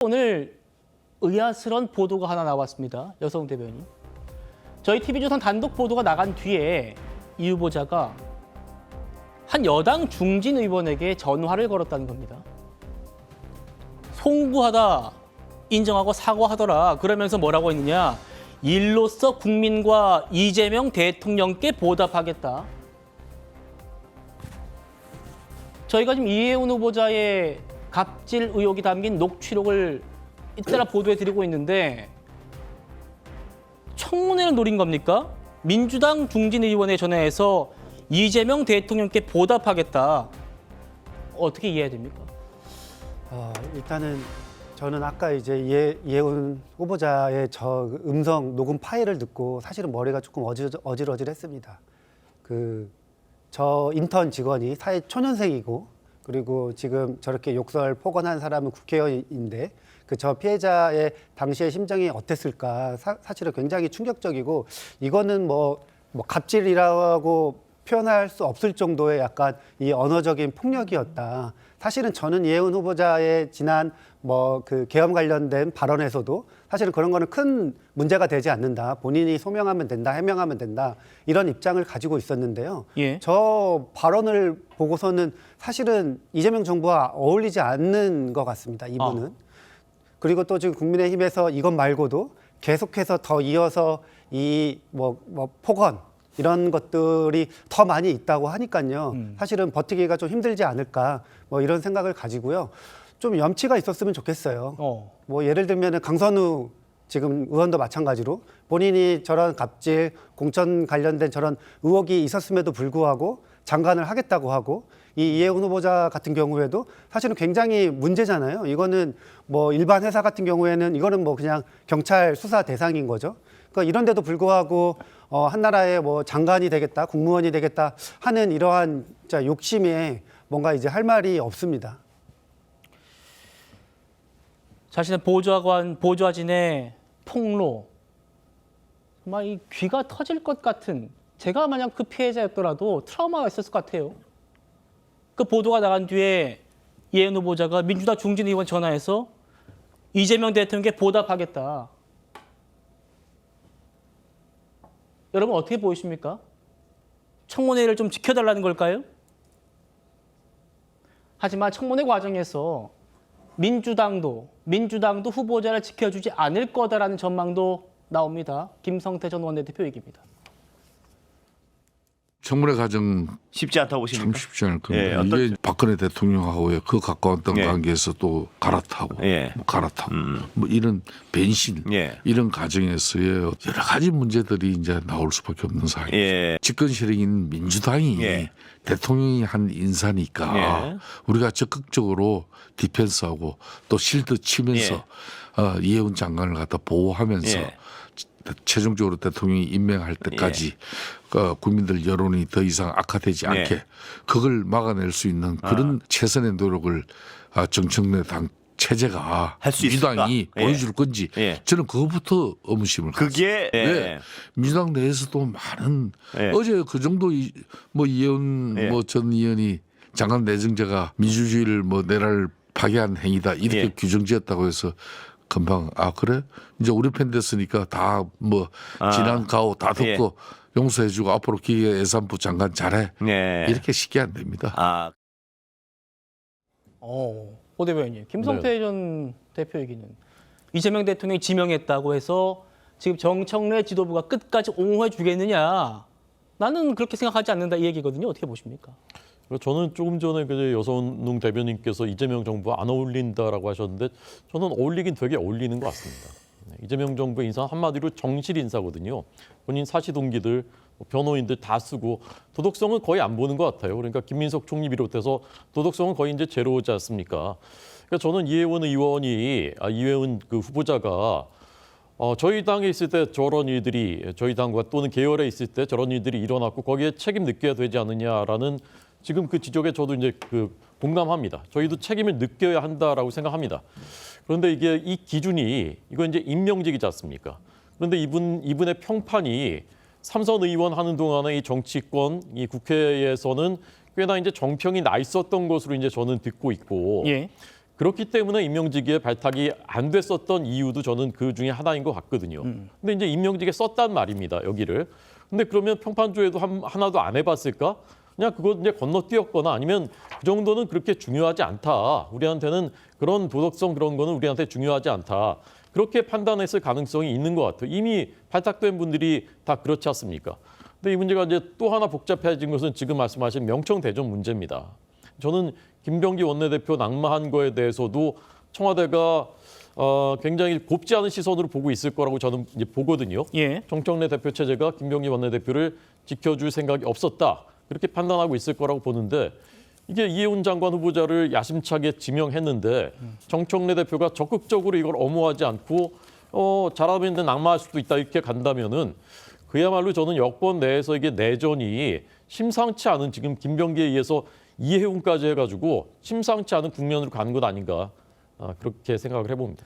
오늘 의아스러운 보도가 하나 나왔습니다. 여성 대변인. 저희 TV조선 단독 보도가 나간 뒤에 이 후보자가 한 여당 중진 의원에게 전화를 걸었다는 겁니다. 송구하다, 인정하고 사과하더라. 그러면서 뭐라고 했느냐. 일로서 국민과 이재명 대통령께 보답하겠다. 저희가 지금 이해운 후보자의 갑질 의혹이 담긴 녹취록을 잇따라 보도해드리고 있는데 청문회를 노린 겁니까? 민주당 중진 의원에 전화해서 이재명 대통령께 보답하겠다. 어떻게 이해해야 됩니까? 일단은 저는 아까 이제 이해운 후보자의 저 음성 녹음 파일을 듣고 사실은 머리가 조금 어질어질했습니다. 저 인턴 직원이 사회 초년생이고 그리고 지금 저렇게 욕설 폭언한 사람은 국회의원인데 저 피해자의 당시의 심정이 어땠을까 사실은 굉장히 충격적이고 이거는 뭐 갑질이라고 표현할 수 없을 정도의 약간 이 언어적인 폭력이었다. 사실은 저는 이해운 후보자의 지난 계엄 관련된 발언에서도 사실은 그런 거는 큰 문제가 되지 않는다. 본인이 소명하면 된다, 해명하면 된다. 이런 입장을 가지고 있었는데요. 예. 저 발언을 보고서는 사실은 이재명 정부와 어울리지 않는 것 같습니다. 이분은. 그리고 또 지금 국민의힘에서 이것 말고도 계속해서 더 이어서 이 폭언 이런 것들이 더 많이 있다고 하니까요. 사실은 버티기가 좀 힘들지 않을까 이런 생각을 가지고요. 좀 염치가 있었으면 좋겠어요. 예를 들면 강선우 지금 의원도 마찬가지로 본인이 저런 갑질, 공천 관련된 저런 의혹이 있었음에도 불구하고 장관을 하겠다고 하고 이 이해운 후보자 같은 경우에도 사실은 굉장히 문제잖아요. 이거는 일반 회사 같은 경우에는 이거는 그냥 경찰 수사 대상인 거죠. 그러니까 이런데도 불구하고 한나라의 장관이 되겠다, 국무원이 되겠다 하는 이러한 욕심에 뭔가 이제 할 말이 없습니다. 자신의 보좌진의 폭로, 정말 이 귀가 터질 것 같은, 제가 만약 그 피해자였더라도 트라우마가 있었을 것 같아요. 그 보도가 나간 뒤에 이해운 후보자가 민주당 중진 의원 전화해서 이재명 대통령께 보답하겠다. 여러분 어떻게 보이십니까? 청문회를 좀 지켜달라는 걸까요? 하지만 청문회 과정에서 민주당도 후보자를 지켜주지 않을 거다라는 전망도 나옵니다. 김성태 전 원내대표 얘기입니다. 청문회 과정 쉽지 않다고 보십니까? 참 쉽지 않을 겁니다. 예, 이게 박근혜 대통령하고의 그 가까웠던 예. 관계에서 또 갈아타고 예. 갈아타고 이런 변신 예. 이런 과정에서의 여러 가지 문제들이 이제 나올 수밖에 없는 상황이죠. 예. 집권 세력인 민주당이 예. 대통령이 한 인사니까 예. 우리가 적극적으로 디펜스하고 또 실드 치면서 이해운 장관을 갖다 보호하면서 예. 최종적으로 대통령이 임명할 때까지 국민들 여론이 더 이상 악화되지 않게 그걸 막아낼 수 있는 그런 최선의 노력을 정청래 당 체제가 할수 민주당이 있을까? 보여줄 건지 저는 그것부터 의문심을 그게 민주당 내에서도 많은 어제 그 정도 이해운 전 의원이 장관 내정자가 민주주의를 내랄 파괴한 행위다 이렇게 규정지었다고 해서 금방 그래 이제 우리 편 됐으니까 다 지난 가오 다 듣고 용서해주고 앞으로 기획예산부 장관 잘해 이렇게 쉽게 안 됩니다. 오 대변인 김성태 전 대표 얘기는 이재명 대통령이 지명했다고 해서 지금 정청래 지도부가 끝까지 옹호해 주겠느냐? 나는 그렇게 생각하지 않는다 이 얘기거든요. 어떻게 보십니까? 저는 조금 전에 여선웅 대변인께서 이재명 정부와 안 어울린다라고 하셨는데 저는 어울리긴 되게 어울리는 것 같습니다. 이재명 정부의 인사 한마디로 정실 인사거든요. 본인 사시동기들, 변호인들 다 쓰고 도덕성은 거의 안 보는 것 같아요. 그러니까 김민석 총리 비롯해서 도덕성은 거의 이제 제로지 않습니까? 그러니까 저는 이해운 의원이 이해운 후보자가 저희 당에 있을 때 저런 일들이 저희 당과 또는 계열에 있을 때 저런 일들이 일어났고 거기에 책임 느껴야 되지 않느냐라는 지금 그 지적에 저도 이제 공감합니다. 저희도 책임을 느껴야 한다라고 생각합니다. 그런데 이 기준이 이거 이제 임명직이지 않습니까? 그런데 이분의 평판이 삼선 의원 하는 동안에 이 정치권, 이 국회에서는 꽤나 이제 정평이 나 있었던 것으로 이제 저는 듣고 있고 그렇기 때문에 임명직에 발탁이 안 됐었던 이유도 저는 그 중에 하나인 것 같거든요. 근데 이제 임명직에 썼단 말입니다, 여기를. 근데 그러면 평판조회도 하나도 안 해봤을까? 그냥 그거 이제 건너뛰었거나 아니면 그 정도는 그렇게 중요하지 않다. 우리한테는 그런 도덕성 그런 거는 우리한테 중요하지 않다. 그렇게 판단했을 가능성이 있는 것 같아요. 이미 발탁된 분들이 다 그렇지 않습니까? 근데 이 문제가 이제 또 하나 복잡해진 것은 지금 말씀하신 명청대전 문제입니다. 저는 김병기 원내대표 낙마한 거에 대해서도 청와대가 굉장히 곱지 않은 시선으로 보고 있을 거라고 저는 이제 보거든요. 예. 정청래 대표 체제가 김병기 원내대표를 지켜줄 생각이 없었다. 그렇게 판단하고 있을 거라고 보는데 이게 이해운 장관 후보자를 야심차게 지명했는데 정청래 대표가 적극적으로 이걸 엄호하지 않고 잘하면 낙마할 수도 있다 이렇게 간다면은 그야말로 저는 여권 내에서 이게 내전이 심상치 않은 지금 김병기에 의해서 이해운까지 해가지고 심상치 않은 국면으로 가는 것 아닌가 그렇게 생각을 해봅니다.